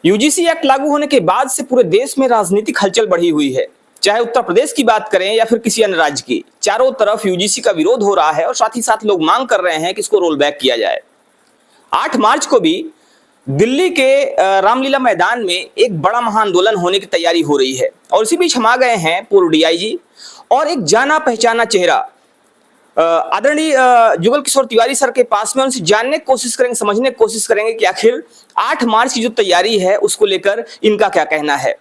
UGC act लागू होने के बाद से पूरे देश में राजनीतिक हलचल बढ़ी हुई है। चाहे उत्तर प्रदेश की बात करें या फिर किसी अन्य राज्य की, चारों तरफ यूजीसी का विरोध हो रहा है और साथ ही साथ लोग मांग कर रहे हैं कि इसको रोल बैक किया जाए। 8 मार्च को भी दिल्ली के रामलीला मैदान में एक बड़ा महाआंदोलन होने की तैयारी हो रही है और इसी बीच हम आ गए हैं पूर्व डीआईजी और एक जाना पहचाना चेहरा आदरणीय जुगल किशोर तिवारी सर के पास में उनसे जानने की कोशिश करेंगे, समझने की कोशिश करेंगे कि आखिर 8 मार्च की जो तैयारी है उसको लेकर इनका क्या कहना है।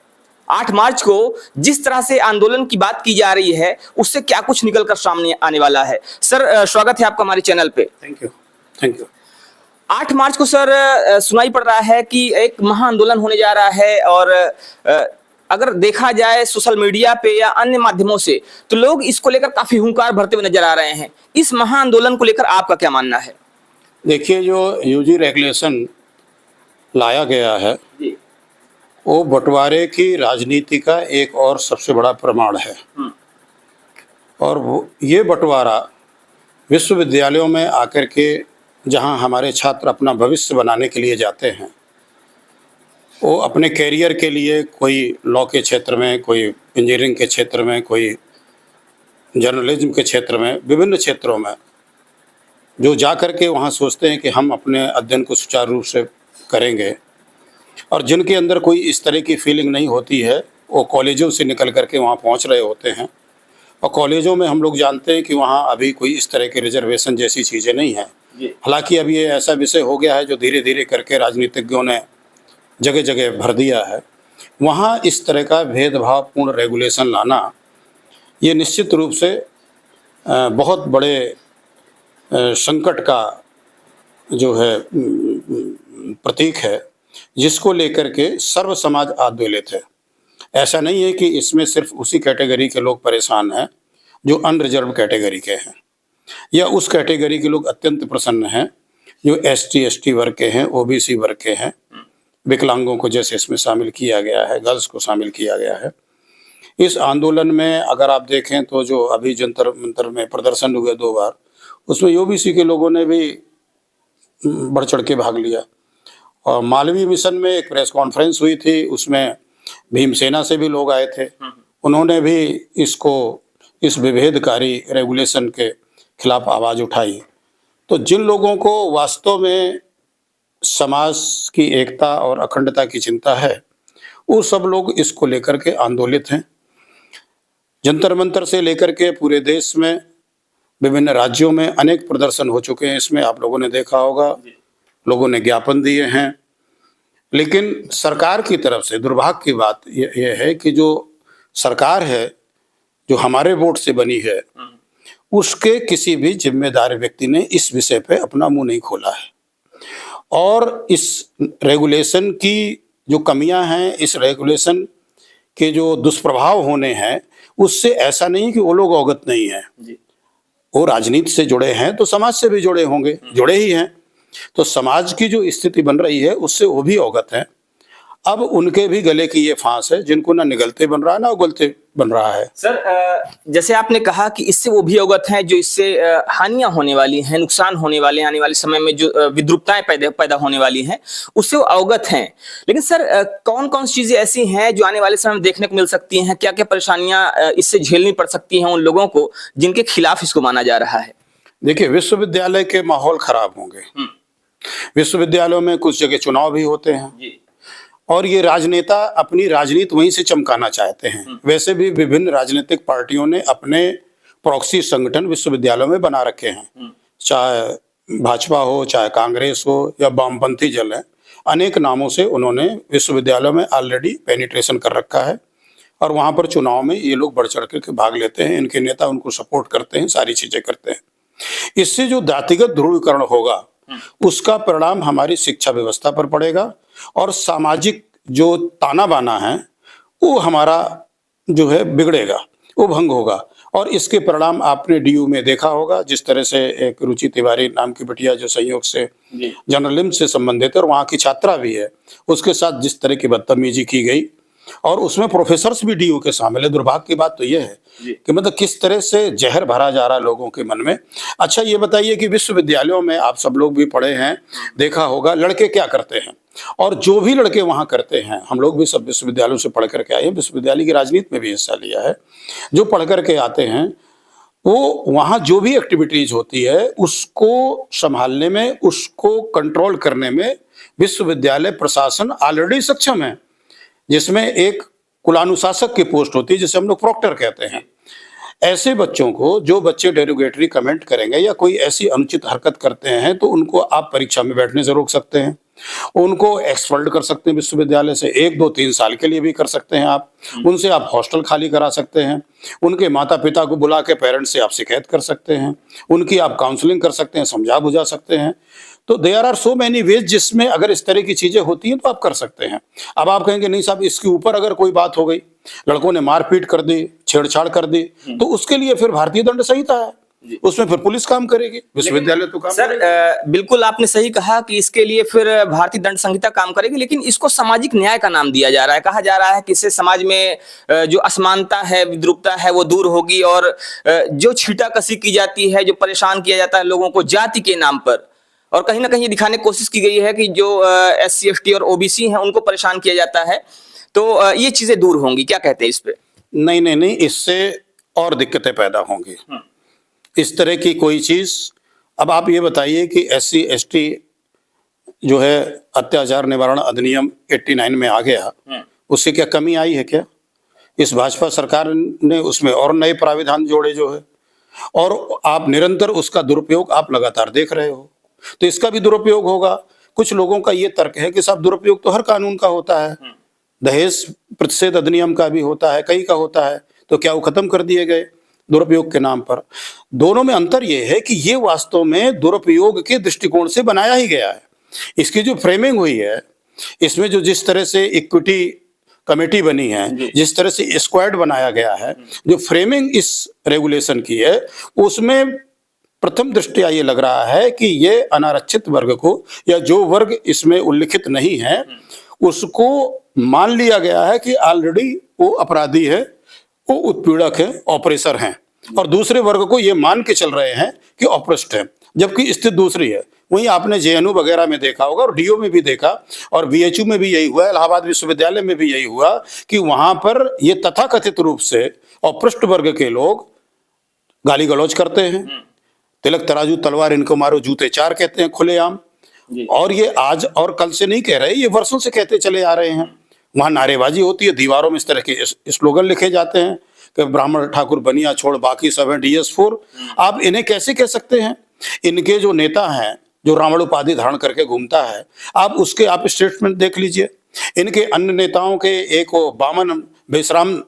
8 मार्च को जिस तरह से आंदोलन की बात की जा रही है उससे क्या कुछ निकलकर सामने आने वाला है। सर स्वागत है आपका हमारे चैनल पे। Thank you. 8 मार्च को सर सुनाई पड़ रहा है कि एक महाआंदोलन होने जा रहा है और अगर देखा जाए सोशल मीडिया पे या अन्य माध्यमों से तो लोग इसको लेकर काफी हुंकार भरते हुए नजर आ रहे हैं। इस महाआंदोलन को लेकर आपका क्या मानना है? देखिए, जो यूजी रेगुलेशन लाया गया है वो बंटवारे की राजनीति का एक और सबसे बड़ा प्रमाण है। और ये बंटवारा विश्वविद्यालयों में आकर के जहां हमारे छात्र अपना भविष्य बनाने के लिए जाते हैं, वो अपने कैरियर के लिए कोई लॉ के क्षेत्र में, कोई इंजीनियरिंग के क्षेत्र में, कोई जर्नलिज्म के क्षेत्र में, विभिन्न क्षेत्रों में जो जा कर के वहाँ सोचते हैं कि हम अपने अध्ययन को सुचारू रूप से करेंगे, और जिनके अंदर कोई इस तरह की फीलिंग नहीं होती है वो कॉलेजों से निकल कर के वहाँ पहुँच रहे होते हैं। और कॉलेजों में हम लोग जानते हैं कि वहाँ अभी कोई इस तरह के रिजर्वेशन जैसी चीज़ें नहीं हैं। हालांकि अब ये ऐसा विषय हो गया है जो धीरे धीरे करके राजनीतिज्ञों ने जगह जगह भर दिया है। वहाँ इस तरह का भेदभावपूर्ण रेगुलेशन लाना ये निश्चित रूप से बहुत बड़े संकट का जो है प्रतीक है, जिसको लेकर के सर्व समाज आंदोलित है। ऐसा नहीं है कि इसमें सिर्फ उसी कैटेगरी के लोग परेशान हैं जो अनरिजर्व कैटेगरी के हैं, या उस कैटेगरी के लोग अत्यंत प्रसन्न हैं जो ST वर्ग के हैं, OBC वर्ग के हैं, विकलांगों को जैसे इसमें शामिल किया गया है, गर्ल्स को शामिल किया गया है। इस आंदोलन में अगर आप देखें तो जो अभी जंतर मंतर में प्रदर्शन हुए 2 बार, उसमें OBC के लोगों ने भी बढ़ चढ़ के भाग लिया। और मालवीय मिशन में एक प्रेस कॉन्फ्रेंस हुई थी, उसमें भीमसेना से भी लोग आए थे। उन्होंने भी इस विभेदकारी रेगुलेशन के खिलाफ आवाज़ उठाई। तो जिन लोगों को वास्तव में समाज की एकता और अखंडता की चिंता है, वो सब लोग इसको लेकर के आंदोलित हैं। जंतर मंतर से लेकर के पूरे देश में विभिन्न राज्यों में अनेक प्रदर्शन हो चुके हैं। इसमें आप लोगों ने देखा होगा, लोगों ने ज्ञापन दिए हैं। लेकिन सरकार की तरफ से दुर्भाग्य की बात यह है कि जो सरकार है जो हमारे वोट से बनी है, उसके किसी भी जिम्मेदार व्यक्ति ने इस विषय पे अपना मुंह नहीं खोला है। और इस रेगुलेशन की जो कमियां हैं, इस रेगुलेशन के जो दुष्प्रभाव होने हैं, उससे ऐसा नहीं कि वो लोग अवगत नहीं हैं। वो राजनीति से जुड़े हैं तो समाज से भी जुड़े होंगे, जुड़े ही हैं। तो समाज की जो स्थिति बन रही है उससे वो भी अवगत हैं। अब उनके भी गले की ये फांस है जिनको ना निगलते बन रहा है ना उगलते बन रहा है। सर जैसे आपने कहा कि इससे वो भी अवगत हैं जो इससे हानियां होने वाली हैं, नुकसान होने वाले हैं, आने वाले समय में जो विद्रुपताएं पैदा होने वाली हैं उससे वो अवगत हैं। लेकिन सर कौन कौन सी चीजें ऐसी हैं जो आने वाले समय में देखने को मिल सकती हैं? क्या क्या परेशानियां इससे झेलनी पड़ सकती हैं उन लोगों को जिनके खिलाफ इसको माना जा रहा है? देखिए, विश्वविद्यालय के माहौल खराब होंगे। विश्वविद्यालयों में कुछ जगह चुनाव भी होते हैं और ये राजनेता अपनी राजनीति वहीं से चमकाना चाहते हैं। वैसे भी विभिन्न राजनीतिक पार्टियों ने अपने प्रॉक्सी संगठन विश्वविद्यालयों में बना रखे हैं, चाहे भाजपा हो, चाहे कांग्रेस हो या वामपंथी दल है। अनेक नामों से उन्होंने विश्वविद्यालयों में ऑलरेडी पेनिट्रेशन कर रखा है और वहाँ पर चुनाव में ये लोग बढ़ चढ़ कर भाग लेते हैं। इनके नेता उनको सपोर्ट करते हैं, सारी चीजें करते हैं। इससे जो जातिगत ध्रुवीकरण होगा उसका परिणाम हमारी शिक्षा व्यवस्था पर पड़ेगा और सामाजिक जो ताना बाना है वो हमारा जो है बिगड़ेगा, वो भंग होगा। और इसके परिणाम आपने DU में देखा होगा, जिस तरह से एक रुचि तिवारी नाम की बिटिया जो संयोग से जर्नलिज्म से संबंधित है और वहाँ की छात्रा भी है, उसके साथ जिस तरह की बदतमीजी की गई और उसमें प्रोफेसर्स भी DU के शामिल है। दुर्भाग्य की बात तो यह है कि मतलब किस तरह से जहर भरा जा रहा है लोगों के मन में। अच्छा ये बताइए कि विश्वविद्यालयों में आप सब लोग भी पढ़े हैं, देखा होगा, लड़के क्या करते हैं? और जो भी लड़के वहाँ करते हैं, हम लोग भी सब विश्वविद्यालयों से पढ़ करके आए हैं, विश्वविद्यालय की राजनीति में भी हिस्सा लिया है, जो पढ़ करके आते हैं वो वहाँ जो भी एक्टिविटीज होती है उसको संभालने में, उसको कंट्रोल करने में विश्वविद्यालय प्रशासन ऑलरेडी सक्षम है, जिसमें एक कुलानुशासक की पोस्ट होती है जिसे हम लोग प्रॉक्टर कहते हैं। ऐसे बच्चों को, जो बच्चे डेरोगेटरी कमेंट करेंगे या कोई ऐसी अनुचित हरकत करते हैं, तो उनको आप परीक्षा में बैठने से रोक सकते हैं, उनको एक्सपर्ड कर सकते हैं विश्वविद्यालय से, 1, 2, 3 साल के लिए भी कर सकते हैं आप, उनसे आप हॉस्टल खाली करा सकते हैं, उनके माता पिता को बुला के पेरेंट्स से आप शिकायत कर सकते हैं, उनकी आप काउंसलिंग कर सकते हैं, समझा बुझा सकते हैं। तो there are so many ways जिसमें अगर इस तरह की चीजें होती हैं तो आप कर सकते हैं। अब आप कहेंगे नहीं साहब, इसके ऊपर अगर कोई बात हो गई, लड़कों ने मारपीट कर दी, छेड़छाड़ कर दी, तो उसके लिए फिर भारतीय दंड संहिता है, उसमें फिर पुलिस काम करेगी, विश्वविद्यालय तो काम सर बिल्कुल आपने सही कहा कि इसके लिए फिर भारतीय दंड संहिता काम करेगी, लेकिन इसको सामाजिक न्याय का नाम दिया जा रहा है। कहा जा रहा है कि इससे समाज में जो असमानता है, विद्रूपता है, वो दूर होगी, और जो छींटाकशी की जाती है, जो परेशान किया जाता है लोगों को जाति के नाम पर, और कहीं ना कहीं ये दिखाने की कोशिश की गई है कि जो SC ST और OBC हैं उनको परेशान किया जाता है, तो ये चीजें दूर होंगी। क्या कहते हैं इस पे? नहीं, इससे और दिक्कतें पैदा होंगी। इस तरह की कोई चीज, अब आप ये बताइए कि SC ST जो है अत्याचार निवारण अधिनियम 89 में आ गया, उससे क्या कमी आई है क्या? इस भाजपा सरकार ने उसमें और नए प्राविधान जोड़े जो है, और आप निरंतर उसका दुरुपयोग आप लगातार देख रहे हो, तो इसका भी दुरुपयोग होगा। कुछ लोगों का ये तर्क है कि साहब दुरुपयोग तो हर कानून का होता है, दहेज प्रतिषेध अधिनियम का भी होता है, कई का होता है, तो क्या वो खत्म कर दिए गए दुरुपयोग के नाम पर? दोनों में अंतर यह है कि ये वास्तव में दुरुपयोग के दृष्टिकोण से बनाया ही गया है। इसकी जो फ्रेमिंग हुई है, इसमें जो जिस तरह से इक्विटी कमेटी बनी है, जिस तरह से स्क्वाड बनाया गया है, जो फ्रेमिंग इस रेगुलेशन की है, उसमें प्रथम दृष्टया ये लग रहा है कि ये अनारक्षित वर्ग को, या जो वर्ग इसमें उल्लिखित नहीं है, उसको मान लिया गया है कि ऑलरेडी वो अपराधी है, वो उत्पीड़क है, ऑपरेसर हैं, और दूसरे वर्ग को ये मान के चल रहे हैं कि ऑपरेस्ट है, जबकि स्थिति दूसरी है। वहीं आपने JNU वगैरह में देखा होगा, और DO में भी देखा, और BHU में भी यही हुआ, इलाहाबाद विश्वविद्यालय में भी यही हुआ कि वहां पर ये तथाकथित रूप से ऑपरेस्ट वर्ग के लोग गाली गलौज करते हैं, तिलक तराजू तलवार इनको मारो जूते चार कहते हैं खुलेआम। और ये आज और कल से नहीं कह रहे, ये वर्षों से कहते चले आ रहे हैं। वहां नारेबाजी होती है, दीवारों में इस तरह के स्लोगन लिखे जाते हैं कि ब्राह्मण ठाकुर बनिया छोड़ बाकी सब हैं DS4। आप इन्हें कैसे कह सकते हैं? इनके जो नेता हैं, जो रावण उपाधि धारण करके घूमता है, आप उसके आप स्टेटमेंट देख लीजिए। इनके अन्य नेताओं के, एक वो बामन बेसराम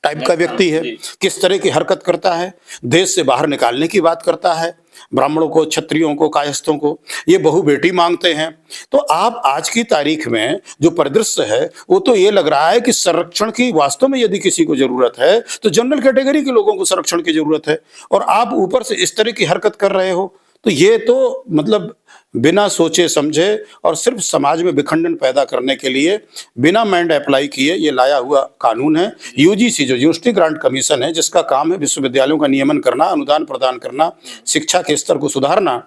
टाइप का व्यक्ति है, किस तरह की हरकत करता है, देश से बाहर निकालने की बात करता है, ब्राह्मणों को, क्षत्रियों को, कायस्थों को ये बहु बेटी मांगते हैं। तो आप आज की तारीख में जो परिदृश्य है, वो तो ये लग रहा है कि संरक्षण की वास्तव में यदि किसी को जरूरत है तो जनरल कैटेगरी के लोगों को संरक्षण की जरूरत है, और आप ऊपर से इस तरह की हरकत कर रहे हो। तो ये तो मतलब बिना सोचे समझे और सिर्फ समाज में विखंडन पैदा करने के लिए बिना माइंड अप्लाई किए ये लाया हुआ कानून है। UGC जो यूनिवर्सिटी ग्रांट कमीशन है, जिसका काम है विश्वविद्यालयों का नियमन करना, अनुदान प्रदान करना, शिक्षा के स्तर को सुधारना,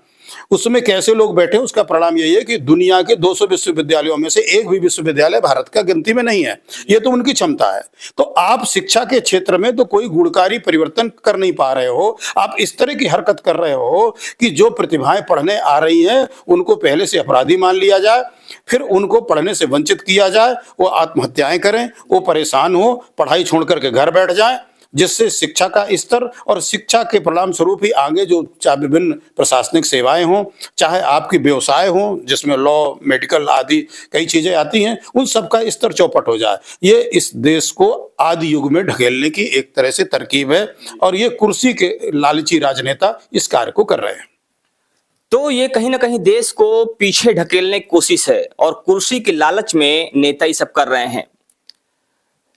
उसमें कैसे लोग बैठे, उसका परिणाम यही है कि दुनिया के 200 विश्वविद्यालयों में से एक भी विश्वविद्यालय भारत का गिनती में नहीं है। ये तो उनकी क्षमता है। तो आप शिक्षा के क्षेत्र में तो कोई गुणकारी परिवर्तन कर नहीं पा रहे हो। आप इस तरह की हरकत कर रहे हो कि जो प्रतिभाएं पढ़ने आ रही हैं उनको पहले से अपराधी मान लिया जाए, फिर उनको पढ़ने से वंचित किया जाए, वो आत्महत्याएं करें, वो परेशान हो, पढ़ाई छोड़ करके घर बैठ जाए, जिससे शिक्षा का स्तर और शिक्षा के परिणाम स्वरूप ही आगे जो चाहे विभिन्न प्रशासनिक सेवाएं हों, चाहे आपकी व्यवसाय हों जिसमें लॉ, मेडिकल आदि कई चीजें आती हैं, उन सब का स्तर चौपट हो जाए। ये इस देश को आदि युग में ढकेलने की एक तरह से तरकीब है, और ये कुर्सी के लालची राजनेता इस कार्य को कर रहे हैं। तो ये कहीं ना कहीं देश को पीछे ढकेलने की कोशिश है, और कुर्सी के लालच में नेता ही सब कर रहे हैं।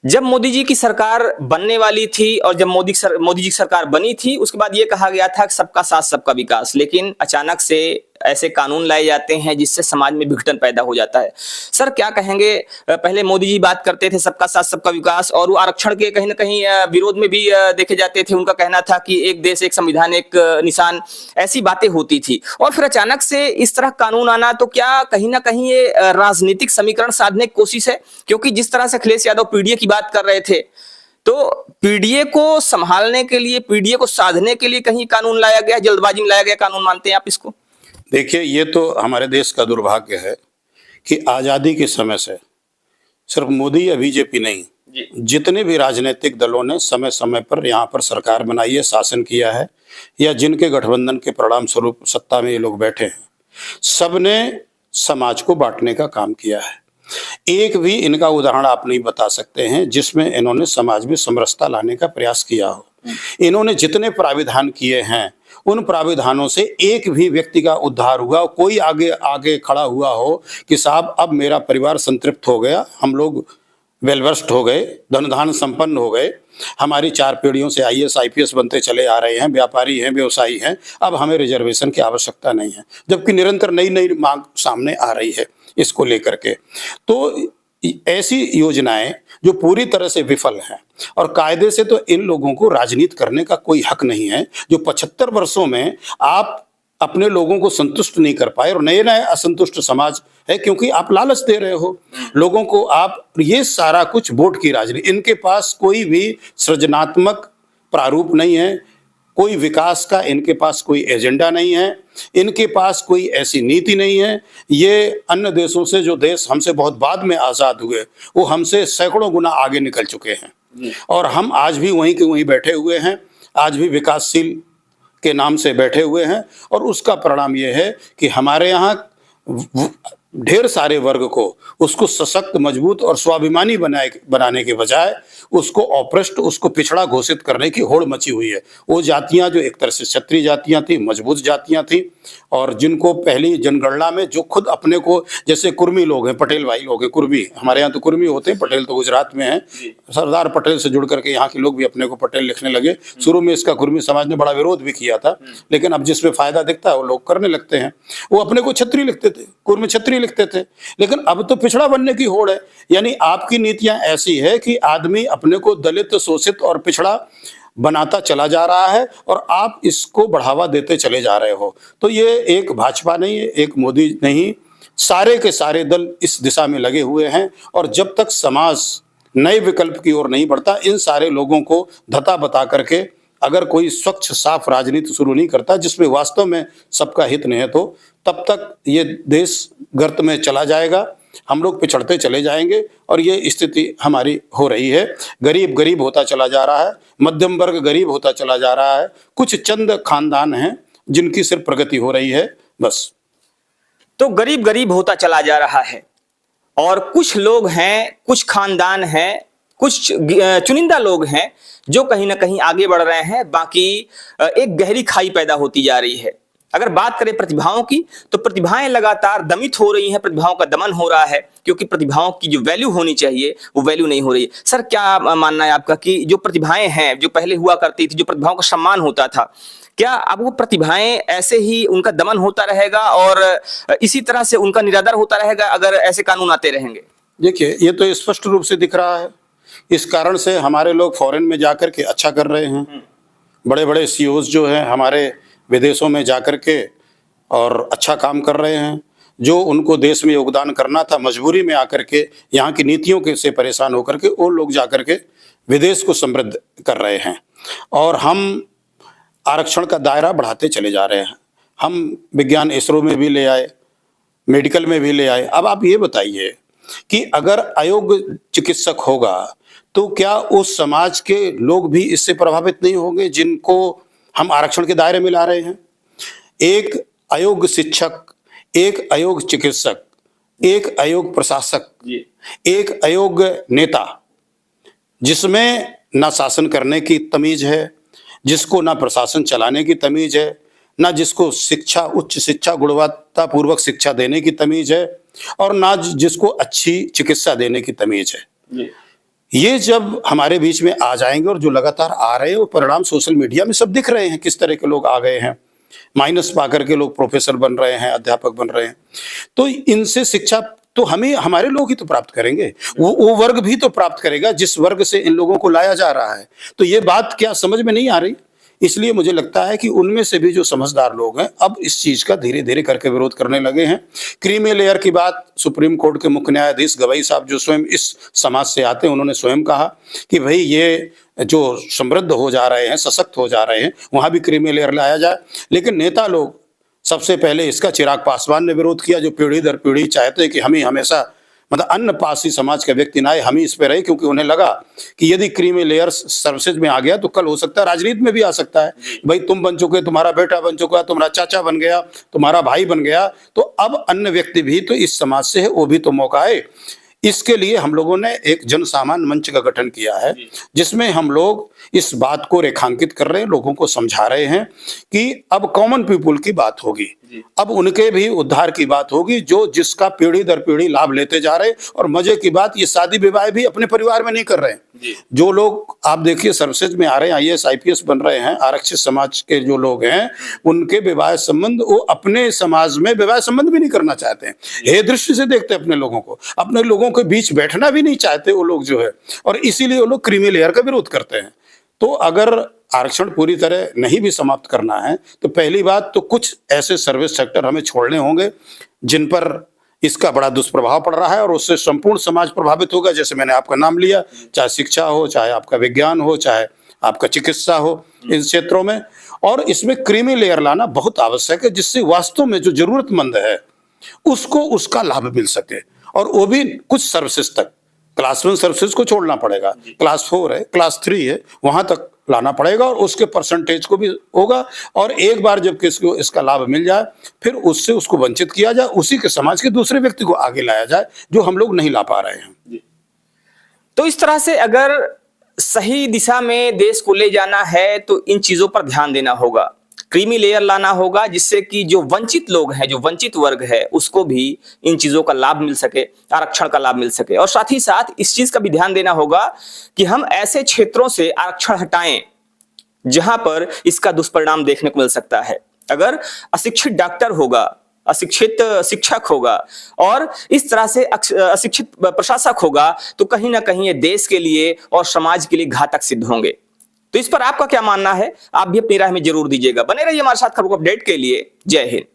जब मोदी जी की सरकार बनने वाली थी, और जब मोदी जी की सरकार बनी थी, उसके बाद ये कहा गया था कि सबका साथ सबका विकास, लेकिन अचानक से ऐसे कानून लाए जाते हैं जिससे समाज में विघटन पैदा हो जाता है। सर क्या कहेंगे, पहले मोदी जी बात करते थे सबका साथ सबका विकास, और वो आरक्षण के कहीं ना कहीं विरोध में भी देखे जाते थे। उनका कहना था कि एक देश एक संविधान एक निशान, ऐसी बातें होती थी। और फिर अचानक से इस तरह कानून आना, तो क्या कहीं ना कहीं ये राजनीतिक समीकरण साधने की कोशिश है? क्योंकि जिस तरह से अखिलेश यादव पीडीए की बात कर रहे थे, तो पीडीए को संभालने के लिए, पीडीए को साधने के लिए कहीं कानून लाया गया, जल्दबाजी में लाया गया कानून, मानते हैं आप इसको? देखिए, ये तो हमारे देश का दुर्भाग्य है कि आज़ादी के समय से सिर्फ मोदी या बीजेपी नहीं, जितने भी राजनीतिक दलों ने समय समय पर यहाँ पर सरकार बनाई है, शासन किया है, या जिनके गठबंधन के परिणाम स्वरूप सत्ता में ये लोग बैठे हैं, सबने समाज को बांटने का काम किया है। एक भी इनका उदाहरण आप नहीं बता सकते हैं जिसमें इन्होंने समाज में समरसता लाने का प्रयास किया हो। इन्होंने जितने प्राविधान किए हैं, उन प्राविधानों से एक भी व्यक्ति का उद्धार हुआ, कोई आगे आगे खड़ा हुआ हो कि साहब अब मेरा परिवार संतृप्त हो गया, हम लोग वेलवर्स्ट हो गए, धन धान संपन्न हो गए, हमारी 4 पीढ़ियों से आईएएस आईपीएस बनते चले आ रहे हैं, व्यापारी हैं, व्यवसायी हैं, अब हमें रिजर्वेशन की आवश्यकता नहीं है। जबकि निरंतर नई नई मांग सामने आ रही है इसको लेकर के। तो ऐसी योजनाएं जो पूरी तरह से विफल हैं, और कायदे से तो इन लोगों को राजनीति करने का कोई हक नहीं है। जो 75 वर्षों में आप अपने लोगों को संतुष्ट नहीं कर पाए, और नए नए असंतुष्ट समाज है क्योंकि आप लालच दे रहे हो लोगों को। आप ये सारा कुछ वोट की राजनीति, इनके पास कोई भी सृजनात्मक प्रारूप नहीं है, कोई विकास का इनके पास कोई एजेंडा नहीं है, इनके पास कोई ऐसी नीति नहीं है। ये अन्य देशों से, जो देश हमसे बहुत बाद में आज़ाद हुए, वो हमसे सैकड़ों गुना आगे निकल चुके हैं, और हम आज भी वहीं के वहीं बैठे हुए हैं, आज भी विकासशील के नाम से बैठे हुए हैं। और उसका परिणाम ये है कि हमारे यहाँ ढेर सारे वर्ग को, उसको सशक्त, मजबूत और स्वाभिमानी बनाने के बजाय उसको ऑपरेस्ट, उसको पिछड़ा घोषित करने की होड़ मची हुई है। वो जातियां जो एक तरह से क्षत्रिय जातियां थी, मजबूत जातियां थी, और जिनको पहली जनगणना में जो खुद अपने को, जैसे कुर्मी लोग हैं, पटेल भाई लोग हैं, कुर्मी, हमारे यहाँ तो कुर्मी होते हैं, पटेल तो गुजरात में हैं। सरदार पटेल से जुड़ करके यहाँ के लोग भी अपने को पटेल लिखने लगे। शुरू में इसका कुर्मी समाज ने बड़ा विरोध भी किया था, लेकिन अब जिसमें फायदा दिखता है वो लोग करने लगते हैं। वो अपने को क्षत्रिय लिखते थे, कुर्मी क्षत्रिय लिखते थे, लेकिन अब तो पिछड़ा बनने की होड़ है। यानी आपकी नीतियां ऐसी है कि आदमी अपने को दलित, शोषित और पिछड़ा बनाता चला जा रहा है, और आप इसको बढ़ावा देते चले जा रहे हो। तो ये एक भाजपा नहीं है, एक मोदी नहीं, सारे के सारे दल इस दिशा में लगे हुए हैं। और जब तक समाज नए विकल्प की ओर नहीं बढ़ता, इन सारे लोगों को धता बता करके अगर कोई स्वच्छ साफ राजनीति शुरू नहीं करता जिसमें वास्तव में सबका हित नहीं है, तो तब तक ये देश गर्त में चला जाएगा, हम लोग पिछड़ते चले जाएंगे। और ये स्थिति हमारी हो रही है। गरीब गरीब होता चला जा रहा है, मध्यम वर्ग गरीब होता चला जा रहा है, कुछ चंद खानदान हैं जिनकी सिर्फ प्रगति हो रही है, बस। तो गरीब गरीब होता चला जा रहा है, और कुछ लोग हैं, कुछ खानदान हैं, कुछ चुनिंदा लोग हैं जो कहीं ना कहीं आगे बढ़ रहे हैं, बाकी एक गहरी खाई पैदा होती जा रही है। अगर बात करें प्रतिभाओं की, तो प्रतिभाएं लगातार दमित हो रही हैं, प्रतिभाओं का दमन हो रहा है, क्योंकि प्रतिभाओं की जो वैल्यू होनी चाहिए वो वैल्यू नहीं हो रही है। सर क्या मानना है आपका कि जो प्रतिभाएं हैं, जो पहले हुआ करती थी, जो प्रतिभाओं का सम्मान होता था, क्या अब वो प्रतिभाएं ऐसे ही उनका दमन होता रहेगा और इसी तरह से उनका निरादर होता रहेगा अगर ऐसे कानून आते रहेंगे? देखिए, ये तो स्पष्ट रूप से दिख रहा है। इस कारण से हमारे लोग फॉरेन में जाकर के अच्छा कर रहे हैं। बड़े बड़े सीईओज जो हैं हमारे विदेशों में जाकर के और अच्छा काम कर रहे हैं। जो उनको देश में योगदान करना था, मजबूरी में आकर के यहाँ की नीतियों के से परेशान होकर के वो लोग जाकर के विदेश को समृद्ध कर रहे हैं। और हम आरक्षण का दायरा बढ़ाते चले जा रहे हैं। हम विज्ञान इसरो में भी ले आए, मेडिकल में भी ले आए। अब आप ये बताइए कि अगर अयोग्य चिकित्सक होगा तो क्या उस समाज के लोग भी इससे प्रभावित नहीं होंगे जिनको हम आरक्षण के दायरे में ला रहे हैं? एक अयोग्य शिक्षक, एक अयोग्य चिकित्सक, एक अयोग्य प्रशासक, एक अयोग्य नेता, जिसमें ना शासन करने की तमीज है, जिसको ना प्रशासन चलाने की तमीज है, ना जिसको शिक्षा, उच्च शिक्षा, गुणवत्ता पूर्वक शिक्षा देने की तमीज है, और ना जिसको अच्छी चिकित्सा देने की तमीज है। ये जब हमारे बीच में आ जाएंगे, और जो लगातार आ रहे हैं वो परिणाम सोशल मीडिया में सब दिख रहे हैं, किस तरह के लोग आ गए हैं। माइनस पा करके लोग प्रोफेसर बन रहे हैं, अध्यापक बन रहे हैं। तो इनसे शिक्षा तो हमें हमारे लोग ही तो प्राप्त करेंगे, वो वर्ग भी तो प्राप्त करेगा जिस वर्ग से इन लोगों को लाया जा रहा है। तो ये बात क्या समझ में नहीं आ रही? इसलिए मुझे लगता है कि उनमें से भी जो समझदार लोग हैं अब इस चीज का धीरे धीरे करके विरोध करने लगे हैं। क्रीमी लेयर की बात सुप्रीम कोर्ट के मुख्य न्यायाधीश गवई साहब जो स्वयं इस समाज से आते हैं, उन्होंने स्वयं कहा कि भाई ये जो समृद्ध हो जा रहे हैं, सशक्त हो जा रहे हैं, वहां भी क्रीमी लेयर लाया जाए। लेकिन नेता लोग, सबसे पहले इसका चिराग पासवान ने विरोध किया, जो पीढ़ी दर पीढ़ी चाहते हैं कि हम ही हमेशा मतलब अन्न पासी समाज के व्यक्ति ना आए, हम ही इस पे रहे, क्योंकि उन्हें लगा कि यदि क्रीमी लेयर सर्विसेज में आ गया तो कल हो सकता है राजनीति में भी आ सकता है। भाई तुम बन चुके, तुम्हारा बेटा बन चुका, तुम्हारा चाचा बन गया, तुम्हारा भाई बन गया, तो अब अन्य व्यक्ति भी तो इस समाज से है, वो भी तो मौका है। इसके लिए हम लोगों ने एक जन सामान्य मंच का गठन किया है, जिसमें हम लोग इस बात को रेखांकित कर रहे हैं, लोगों को समझा रहे हैं कि अब कॉमन पीपुल की बात होगी, अब उनके भी उद्धार की बात होगी, जो जिसका पीढ़ी दर पीढ़ी लाभ लेते जा रहे हैं। और मजे की बात, ये शादी विवाह भी अपने परिवार में नहीं कर रहे हैं। जो लोग आप देखिए सर्विसेज में आ रहे हैं, IAS IPS बन रहे हैं, आरक्षित समाज के जो लोग हैं, उनके विवाह संबंध वो अपने समाज में विवाह संबंध भी नहीं करना चाहते हैं। हे दृष्टि से देखते हैं अपने लोगों को, अपने लोगों के बीच बैठना भी नहीं चाहते वो लोग जो है, और इसीलिए वो लोग क्रीमी लेयर का विरोध करते हैं। तो अगर आरक्षण पूरी तरह नहीं भी समाप्त करना है तो पहली बात तो कुछ ऐसे सर्विस सेक्टर हमें छोड़ने होंगे जिन पर इसका बड़ा दुष्प्रभाव पड़ रहा है, और उससे संपूर्ण समाज प्रभावित होगा। जैसे मैंने आपका नाम लिया, चाहे शिक्षा हो, चाहे आपका विज्ञान हो, चाहे आपका चिकित्सा हो, इन क्षेत्रों में। और इसमें क्रीमी लेयर लाना बहुत आवश्यक है, जिससे वास्तव में जो जरूरतमंद है उसको उसका लाभ मिल सके, और वो भी कुछ सर्विसेज तक। क्लास 1 सर्विसेज को छोड़ना पड़ेगा, क्लास 4 है, क्लास 3 है, वहां तक लाना पड़ेगा, और उसके परसेंटेज को भी होगा। और एक बार जब किसको इसका लाभ मिल जाए, फिर उससे उसको वंचित किया जाए, उसी के समाज के दूसरे व्यक्ति को आगे लाया जाए जो हम लोग नहीं ला पा रहे हैं। तो इस तरह से अगर सही दिशा में देश को ले जाना है तो इन चीजों पर ध्यान देना होगा, क्रीमी लेयर लाना होगा, जिससे कि जो वंचित लोग हैं, जो वंचित वर्ग है, उसको भी इन चीजों का लाभ मिल सके, आरक्षण का लाभ मिल सके। और साथ ही साथ इस चीज का भी ध्यान देना होगा कि हम ऐसे क्षेत्रों से आरक्षण हटाएं जहां पर इसका दुष्परिणाम देखने को मिल सकता है। अगर अशिक्षित डॉक्टर होगा, अशिक्षित शिक्षक होगा और इस तरह से अशिक्षित प्रशासक होगा, तो कहीं ना कहीं ये देश के लिए और समाज के लिए घातक सिद्ध होंगे। तो इस पर आपका क्या मानना है? आप भी अपनी राय में जरूर दीजिएगा। बने रहिए हमारे साथ खबरों को अपडेट के लिए। जय हिंद।